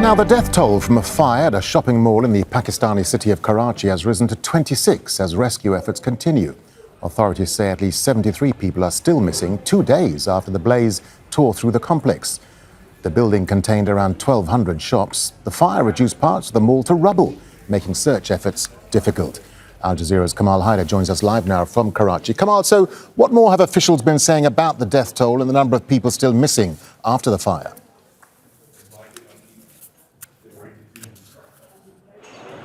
Now, the death toll from a fire at a shopping mall in the Pakistani city of Karachi has risen to 26 as rescue efforts continue. Authorities say at least 73 people are still missing 2 days after the blaze tore through the complex. The building contained around 1,200 shops. The fire reduced parts of the mall to rubble, making search efforts difficult. Al Jazeera's Kamal Hyder joins us live now from Karachi. Kamal, so what more have officials been saying about the death toll and the number of people still missing after the fire?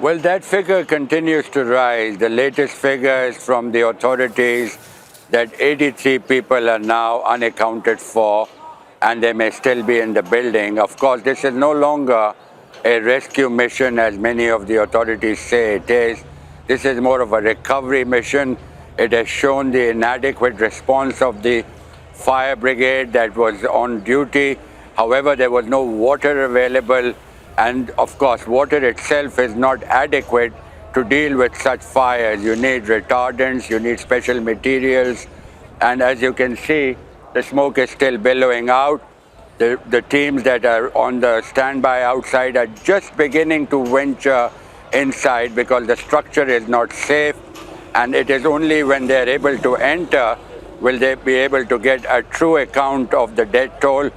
Well, that figure continues to rise. The latest figures from the authorities that 83 people are now unaccounted for and they may still be in the building. Of course, this is no longer a rescue mission as many of the authorities say it is. This is more of a recovery mission. It has shown the inadequate response of the fire brigade that was on duty. However, there was no water available. And of course, water itself is not adequate to deal with such fires. You need retardants, you need special materials. And as you can see, the smoke is still billowing out. The teams that are on the standby outside are just beginning to venture inside because the structure is not safe. And it is only when they're able to enter will they be able to get a true account of the death toll.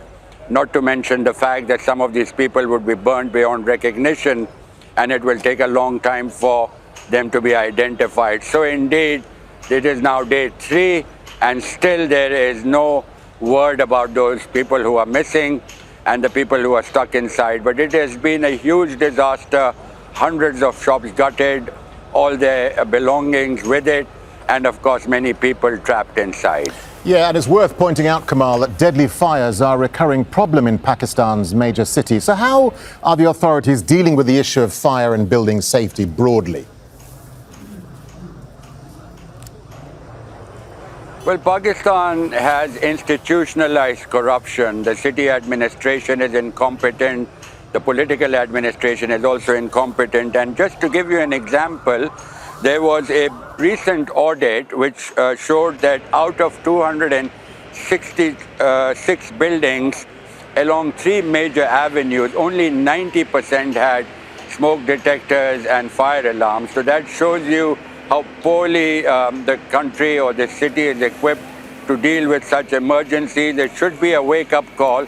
Not to mention the fact that some of these people would be burned beyond recognition and it will take a long time for them to be identified. So indeed, it is now day 3 and still there is no word about those people who are missing and the people who are stuck inside. But it has been a huge disaster, hundreds of shops gutted, all their belongings with it, and of course many people trapped inside. Yeah, and it's worth pointing out, Kamal, that deadly fires are a recurring problem in Pakistan's major cities. So how are the authorities dealing with the issue of fire and building safety broadly? Well, Pakistan has institutionalized corruption. The city administration is incompetent. The political administration is also incompetent. And just to give you an example, there was a recent audit which showed that out of 266 buildings along 3 major avenues, only 90% had smoke detectors and fire alarms. So that shows you how poorly the country or the city is equipped to deal with such emergencies. It should be a wake-up call.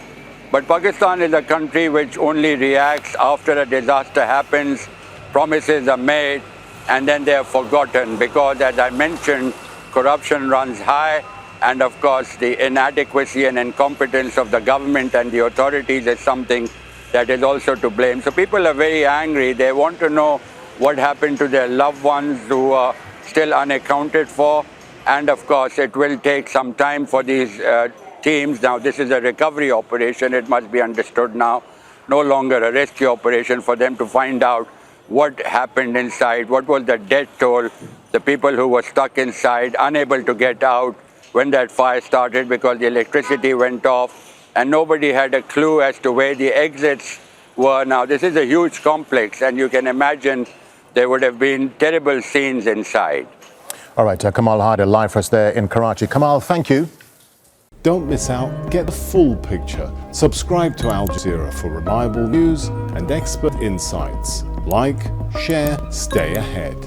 But Pakistan is a country which only reacts after a disaster happens, promises are made, and then they are forgotten because, as I mentioned, corruption runs high, and of course the inadequacy and incompetence of the government and the authorities is something that is also to blame. So people are very angry. They want to know what happened to their loved ones who are still unaccounted for, and of course it will take some time for these teams. Now this is a recovery operation, it must be understood now, no longer a rescue operation, for them to find out what happened inside, what was the death toll, the people who were stuck inside, unable to get out when that fire started because the electricity went off and nobody had a clue as to where the exits were. Now, this is a huge complex and you can imagine there would have been terrible scenes inside. All right, Kamal Hyder live for us there in Karachi. Kamal, thank you. Don't miss out, get the full picture. Subscribe to Al Jazeera for reliable news and expert insights. Like, share, stay ahead.